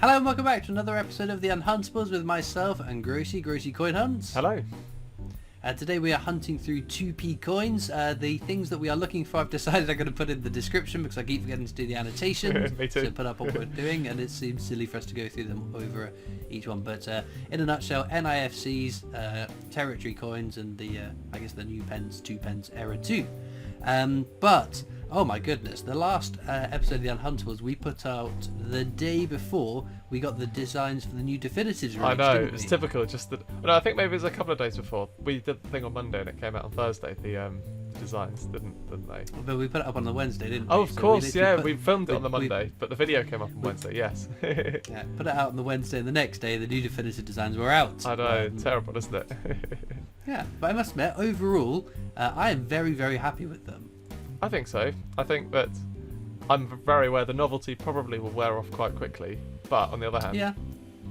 Hello and welcome back to another episode of the Unhuntables with myself and Grosey Coin Hunts. Hello. Today we are hunting through 2p coins. The things that we are looking for I've decided I'm going to put in the description because I keep forgetting to do the annotations. Me too. To put up what we're doing, and it seems silly for us to go through them over each one. But in a nutshell, NIFCs, territory coins, and the I guess the new pence, 2 pence era 2. But oh my goodness, the last episode of the Unhuntables we put out the day before we got the designs for the new definitives released. I know, didn't it was we? typical. Just that. No, I think maybe it was a couple of days before. We did the thing on Monday and it came out on Thursday. The designs didn't they? But we put it up on the Wednesday, didn't we? Oh, of So course, literally yeah. We filmed it on the we- Monday, but the video came up on Wednesday. Yes. Yeah, put it out on the Wednesday, and the next day the new definitive designs were out. I know, terrible, isn't it? Yeah, but I must admit, overall, I am very, very happy with them. I think so. I think that I'm very aware the novelty probably will wear off quite quickly, but on the other hand, Yeah,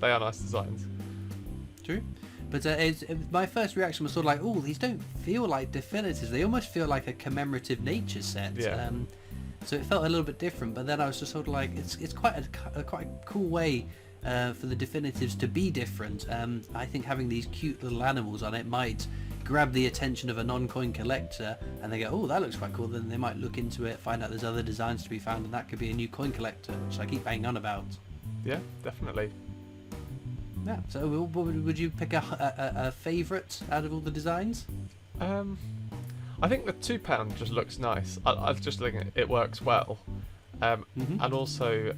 they are nice designs. true. But my first reaction was sort of like, oh, these don't feel like definitives. They almost feel like a commemorative nature set. Yeah. So it felt a little bit different. But then I was just sort of like, it's quite a cool way for the definitives to be different. I think having these cute little animals on it might grab the attention of a non-coin collector, and they go, oh, that looks quite cool. Then they might look into it, find out there's other designs to be found, and that could be a new coin collector, which I keep banging on about. Yeah, definitely. Yeah. So would you pick a favourite out of all the designs? I think the £2 just looks nice. I was just looking at it, it works well. And also,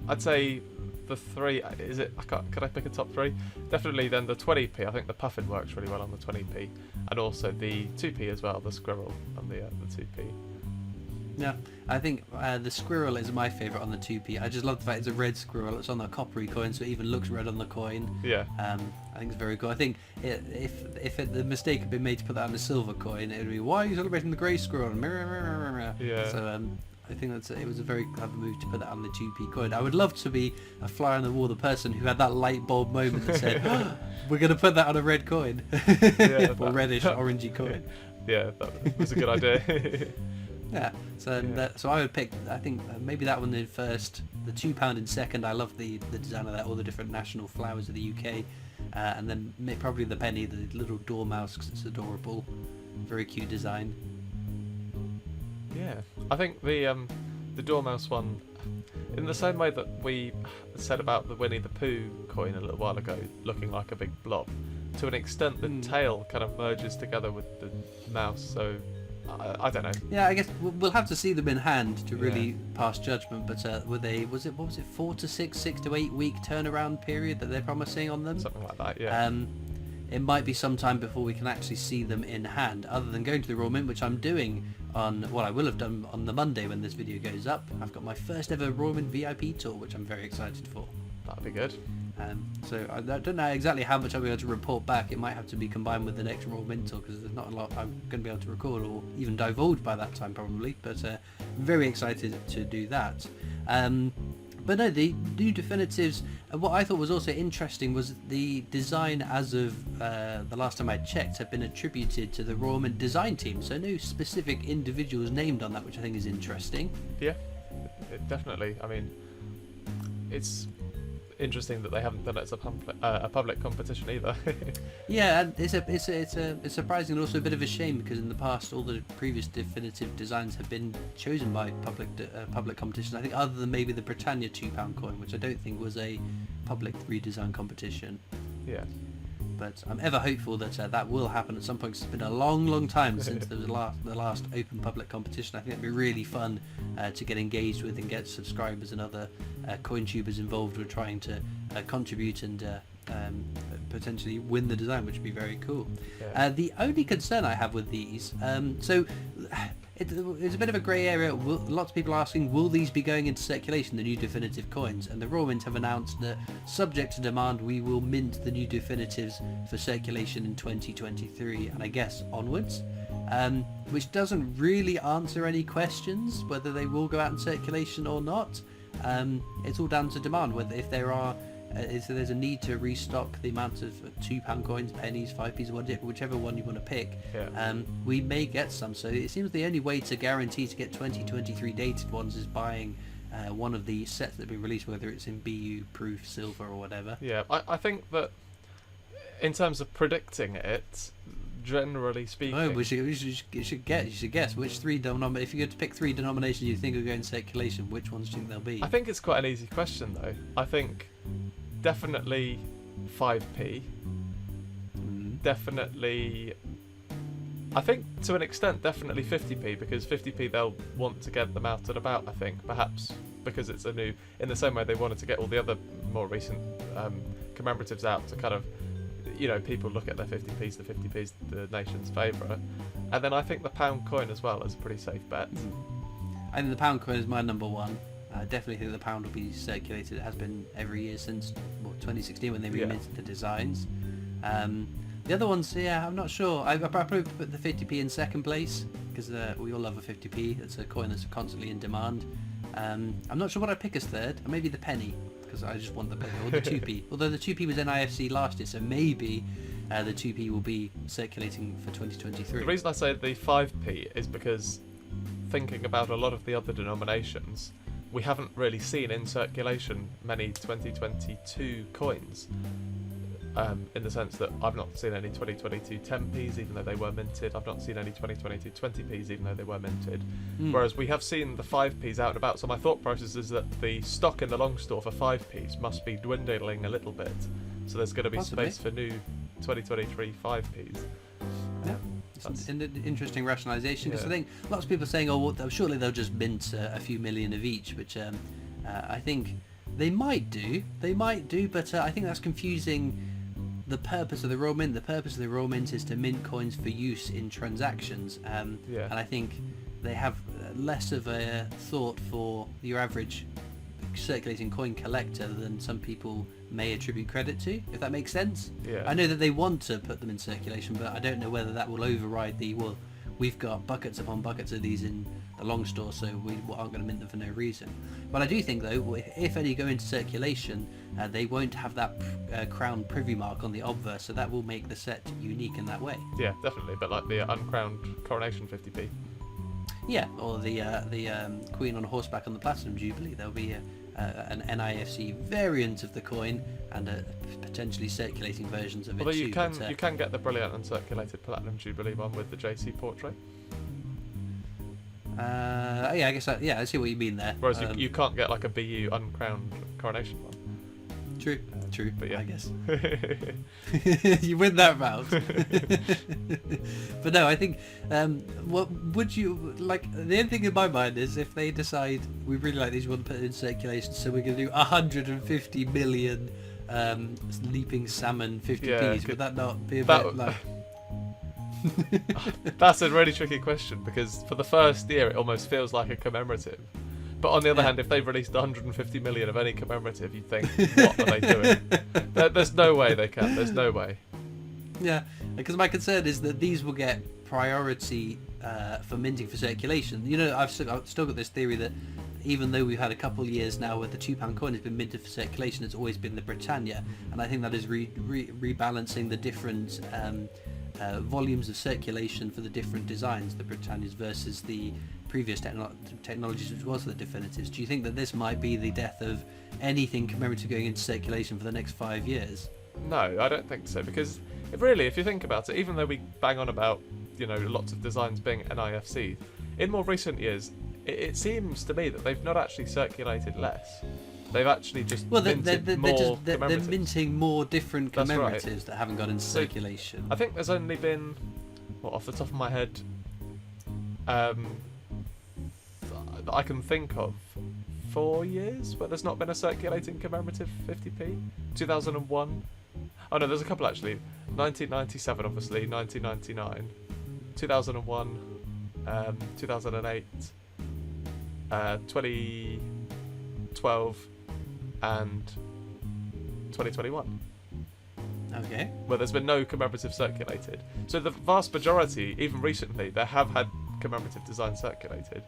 I'd say the 3, is it, could I pick a top 3? Definitely then the 20p, I think the puffin works really well on the 20p. And also the 2p as well, the squirrel on the 2p. Yeah, I think the squirrel is my favourite on the 2p. I just love the fact it's a red squirrel. It's on the coppery coin, so it even looks red on the coin. Yeah. I think it's very cool. I think the mistake had been made to put that on a silver coin, it would be, why are you celebrating the grey squirrel? Yeah. So I think it was a very clever move to put that on the 2p coin. I would love to be a fly on the wall, the person who had that light bulb moment that said, oh, we're going to put that on a red coin. Yeah, or reddish, orangey coin. Yeah, that was a good idea. Yeah, so I would pick, I think maybe that one in first, the £2 in second. I love the design of that, all the different national flowers of the UK, and then probably the penny, the little dormouse, because it's adorable, very cute design. Yeah, I think the dormouse one, in the same way that we said about the Winnie the Pooh coin a little while ago, looking like a big blob, to an extent the tail kind of merges together with the mouse, so I don't know. Yeah, I guess we'll have to see them in hand to really pass judgment, but what was it 4 to 6 to 8 week turnaround period that they're promising on them? Something like that, yeah. It might be some time before we can actually see them in hand, other than going to the Royal Mint, which I'm doing on, well, I will have done on the Monday when this video goes up. I've got my first ever Royal Mint VIP tour, which I'm very excited for. That'd be good. So I don't know exactly how much I'll be able to report back. It might have to be combined with the next Royal Mint tour, because there's not a lot I'm going to be able to record or even divulge by that time probably, but I'm very excited to do that. But no, the new definitives, what I thought was also interesting was the design as of the last time I checked had been attributed to the Royal Mint design team, so no specific individuals named on that, which I think is interesting. Yeah, definitely. I mean, it's interesting that they haven't done it as a public competition either. Yeah, and it's surprising and also a bit of a shame, because in the past all the previous definitive designs have been chosen by public competition. I think other than maybe the Britannia £2 coin, which I don't think was a public redesign competition. Yeah. But I'm ever hopeful that that will happen at some point. 'Cause it's been a long time since there was the last open public competition. I think it'd be really fun to get engaged with and get subscribers and other coin tubers involved with trying to contribute and potentially win the design, which would be very cool. Yeah. The only concern I have with these, it's a bit of a grey area. Lots of people are asking, will these be going into circulation, the new definitive coins? And the Royal Mint have announced that, subject to demand, we will mint the new definitives for circulation in 2023, and I guess onwards. Which doesn't really answer any questions whether they will go out in circulation or not. It's all down to demand, whether if there are is there's a need to restock the amount of £2 coins, pennies, 5p's, whichever one you want to pick. Yeah. We may get some, so it seems the only way to guarantee to get 2023 dated ones is buying one of the sets that have been released, whether it's in BU proof silver or whatever. Yeah, I think that in terms of predicting it, generally speaking, You should guess which three if you had to pick three denominations you think will go in circulation, which ones do you think they'll be? I think it's quite an easy question though. I think definitely 5p. Definitely, I think to an extent definitely 50p, because 50p they'll want to get them out and about, I think, perhaps because it's a new, in the same way they wanted to get all the other more recent commemoratives out to kind of, you know, people look at their 50p's, the 50p's the nation's favourite. And then I think the pound coin as well is a pretty safe bet. I think the pound coin is my number one. I definitely think the pound will be circulated. It has been every year since 2016 when they reminted the designs. The other ones, yeah, I'm not sure. I probably put the 50p in second place because we all love a 50p. It's a coin that's constantly in demand. I'm not sure what I'd pick as third. Or maybe the penny, because I just want the penny. Or the 2p. Although the 2p was NIFC last year, so maybe the 2p will be circulating for 2023. The reason I say the 5p is because thinking about a lot of the other denominations, we haven't really seen in circulation many 2022 coins. In the sense that I've not seen any 2022 10p's even though they were minted. I've not seen any 2022 20p's even though they were minted. Whereas we have seen the 5p's out and about. So my thought process is that the stock in the long store for 5p's must be dwindling a little bit. So there's going to be space for new 2023 5p's. Yeah. It's an interesting rationalisation, because I think lots of people are saying, oh, well, surely they'll just mint a few million of each, which I think they might do, but I think that's confusing the purpose of the royal mint. The purpose of the royal mint is to mint coins for use in transactions, and I think they have less of a thought for your average circulating coin collector than some people may attribute credit to, if that makes sense. I know that they want to put them in circulation, but I don't know whether that will override we've got buckets upon buckets of these in the long store, so we aren't going to mint them for no reason. But I do think, though, if any go into circulation, they won't have that crown privy mark on the obverse, so that will make the set unique in that way. Yeah, definitely, but like the uncrowned coronation 50p. Yeah, or the Queen on horseback on the Platinum Jubilee. There'll be an NIFC variant of the coin and potentially circulating versions of it. Although you can get the brilliant uncirculated Platinum Jubilee one with the JC portrait. I guess I see what you mean there. Whereas you can't get like a BU uncrowned coronation one. True, but yeah. I guess. You win that round. But no, I think, what would you, like, the only thing in my mind is if they decide we really like these, we want to put it in circulation, so we're going to do 150 million leaping salmon 50p's, would that not be a bit like... That's a really tricky question, because for the first year it almost feels like a commemorative. But on the other hand, if they've released 150 million of any commemorative, you'd think, what are they doing? There's no way they can. There's no way. Yeah, because my concern is that these will get priority for minting for circulation. You know, I've still got this theory that even though we've had a couple of years now where the £2 coin has been minted for circulation, it's always been the Britannia. And I think that is rebalancing the different volumes of circulation for the different designs, the Britannias versus the previous technologies, which was the definitives. Do you think that this might be the death of anything commemorative going into circulation for the next 5 years? No, I don't think so, because really, if you think about it, even though we bang on about, you know, lots of designs being NIFC, in more recent years, it seems to me that they've not actually circulated less. They've actually just minted more they're minting more different commemoratives that haven't got into So, circulation. I think there's only been, off the top of my head, that I can think of, 4 years where there's not been a circulating commemorative 50p. 2001. Oh no, there's a couple actually. 1997, obviously. 1999. 2001. 2008. 2012. And 2021. Okay. Where there's been no commemorative circulated. So the vast majority, even recently, they have had commemorative design circulated.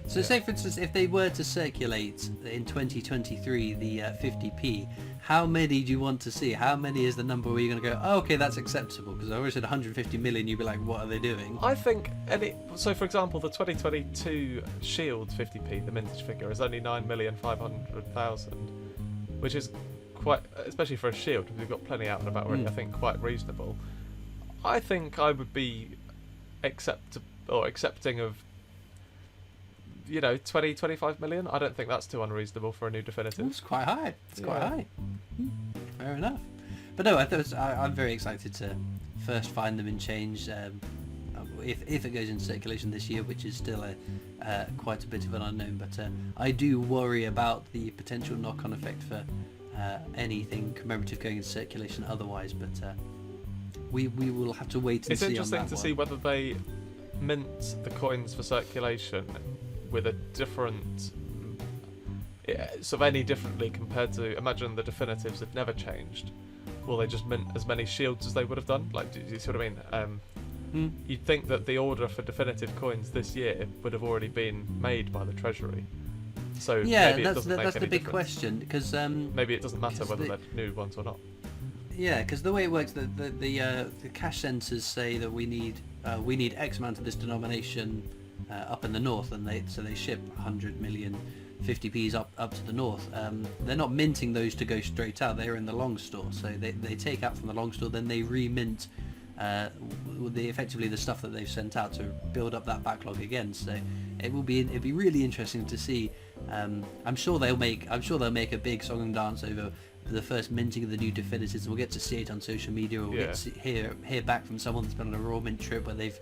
So say for instance, if they were to circulate in 2023 the 50p, how many do you want to see? How many is the number where you're going to go, oh, okay, that's acceptable? Because I always said 150 million, you'd be like, what are they doing? I think so for example, the 2022 Shield 50p, the mintage figure, is only 9,500,000, which is quite, especially for a Shield, we've got plenty out and about already, I think quite reasonable. I think I would be accepting of 20-25 million. I don't think that's too unreasonable for a new definitive. It's quite high. It's quite high. Fair enough. But no, I'm very excited to first find them in change. If it goes into circulation this year, which is still quite a bit of an unknown, but I do worry about the potential knock-on effect for anything commemorative going into circulation otherwise. But we will have to wait and see. It's interesting to see whether they mint the coins for circulation with a different, sort of any differently compared to, imagine the definitives had never changed. Will they just mint as many shields as they would have done? Like, do you see what I mean? You'd think that the order for definitive coins this year would have already been made by the Treasury. So yeah, maybe that's the big difference. question, because maybe it doesn't matter whether they're new ones or not. Yeah, because the way it works, the cash centres say that we need X amount of this denomination up in the north, and they ship 100 million 50p's up to the north. They're not minting those to go straight out. They're in the long store, so they take out from the long store, then they remint effectively the stuff that they've sent out to build up that backlog again. So it'd be really interesting to see. I'm sure they'll make a big song and dance over the first minting of the new definitives, and we'll get to see it on social media, or we'll get to hear back from someone that's been on a raw mint trip where they've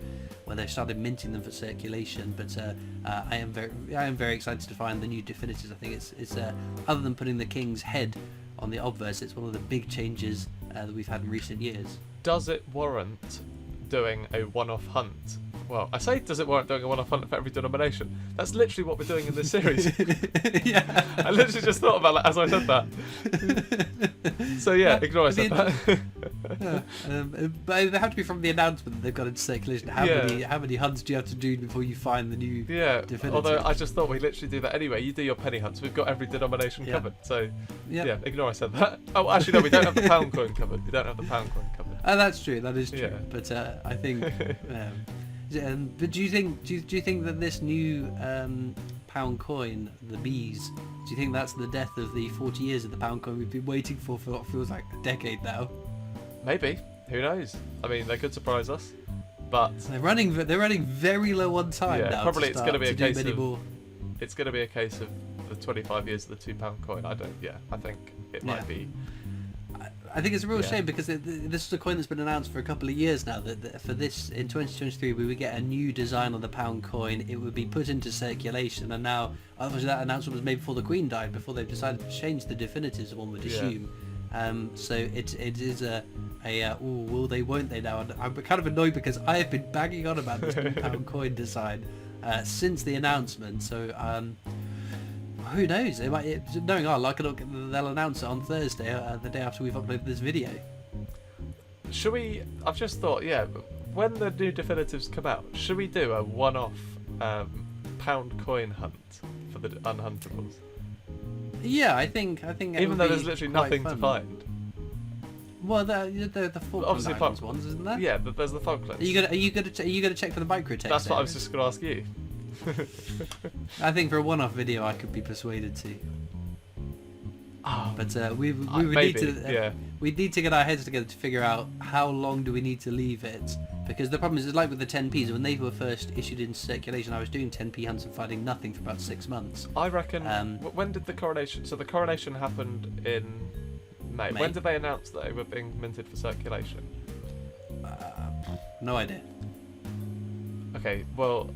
started minting them for circulation. But I am very excited to find the new definitives. I think it's other than putting the king's head on the obverse, it's one of the big changes that we've had in recent years. Does it warrant doing a one-off hunt? Well, I say, does it warrant doing a one-off hunt for every denomination? That's literally what we're doing in this series. Yeah. I literally just thought about it as I said that. So yeah, ignore I said that. But they have to be from the announcement that they've got into circulation. How many hunts do you have to do before you find the new definitive? Although I just thought we literally do that anyway. You do your penny hunts. We've got every denomination covered. So yeah, ignore I said that. Oh, actually no, we don't have the pound coin covered. We don't have the pound coin covered. That's true. That is true. Yeah. But I think. But do you think that this new pound coin, the bees, do you think that's the death of the 40 years of the pound coin we've been waiting for what feels like a decade now? Maybe. Who knows? I mean, they could surprise us, but they're running very low on time now. Probably it's going to be a case of it's going to be a case of the 25 years of the £2 coin. I think it might be. I think it's a real shame, because this is a coin that's been announced for a couple of years now, that for this, in 2023, we would get a new design on the pound coin. It would be put into circulation, and now, obviously that announcement was made before the Queen died, before they've decided to change the definitives, one would assume. So it is will they, won't they now? And I'm kind of annoyed because I have been banging on about this new pound coin design since the announcement, so who knows? Knowing our luck, they'll announce it on Thursday, the day after we've uploaded this video. Should we? I've just thought, when the new definitives come out, should we do a one-off pound coin hunt for the Unhuntables? Yeah, I think. Even though there's literally nothing to find. Well, the Falklands ones, isn't there? Yeah, but there's the Falklands. Are you gonna check for the microtext? That's what I was just going to ask you. I think for a one-off video I could be persuaded to. But we need to get our heads together to figure out how long do we need to leave it, because the problem is, it's like with the 10p's, when they were first issued into circulation, I was doing 10p hunts and finding nothing for about 6 months. I reckon. When did the coronation? So the coronation happened in May. When did they announce that they were being minted for circulation? No idea. Okay, well,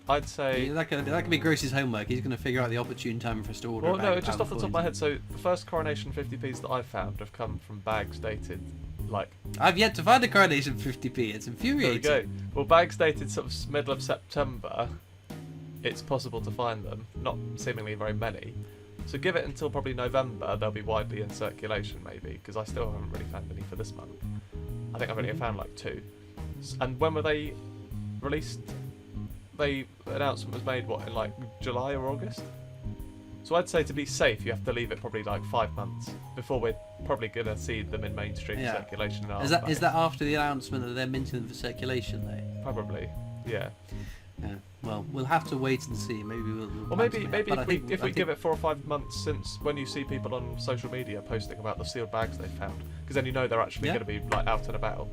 I'd say that could be Grosey's homework. He's going to figure out the opportune time for us to order. Well, no, just off the top of my head. So the first coronation 50p's that I've found have come from bags dated, like. I've yet to find a coronation 50p. It's infuriating. There we go. Well, bags dated sort of middle of September. It's possible to find them. Not seemingly very many. So give it until probably November. They'll be widely in circulation, maybe, because I still haven't really found any for this month. I think I've only found like 2. And when were they released. The announcement was made in like July or August. So I'd say to be safe, you have to leave it probably like 5 months before we're probably gonna see them in mainstream circulation. Is that after the announcement that they're minting them for circulation though? Probably, yeah. Yeah. Well, we'll have to wait and see. Maybe we'll. Or maybe if we give it 4 or 5 months since when you see people on social media posting about the sealed bags they found, because then you know they're actually going to be like out and about.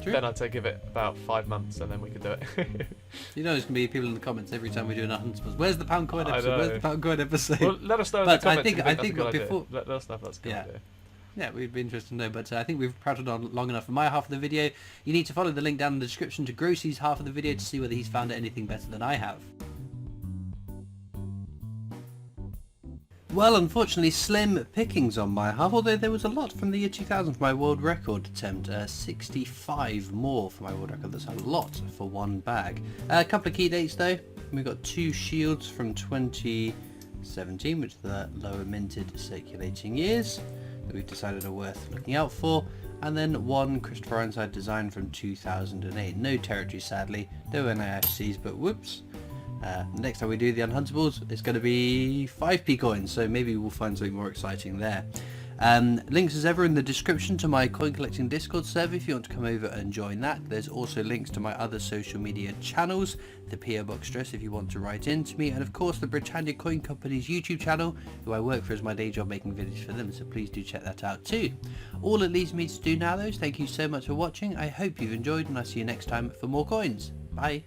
True. Then I'd say give it about 5 months and then we could do it. You know, there's going to be people in the comments every time we do an Unhuntables. Where's the pound coin episode? Where's the pound coin episode? Well, let us know in the comments. I think before. Let us know if that's a good idea. Yeah, we'd be interested to know, but I think we've prattled on long enough for my half of the video. You need to follow the link down in the description to Grosey's half of the video to see whether he's found anything better than I have. Well, unfortunately, slim pickings on my half, although there was a lot from the year 2000 for my world record attempt. 65 more for my world record. That's a lot for one bag. A couple of key dates though. We've got 2 shields from 2017, which are the lower minted circulating years that we've decided are worth looking out for, and then 1 Christopher Ironside design from 2008. No territory sadly, no NIFCs, but whoops. Next time we do the Unhuntables, it's going to be 5p coins, so maybe we'll find something more exciting there. Links as ever in the description to my coin collecting Discord server if you want to come over and join that. There's also links to my other social media channels, the PO Box address if you want to write in to me, and of course the Britannia Coin Company's YouTube channel, who I work for as my day job making videos for them, so please do check that out too. All it leaves me to do now though is thank you so much for watching. I hope you've enjoyed, and I'll see you next time for more coins. Bye.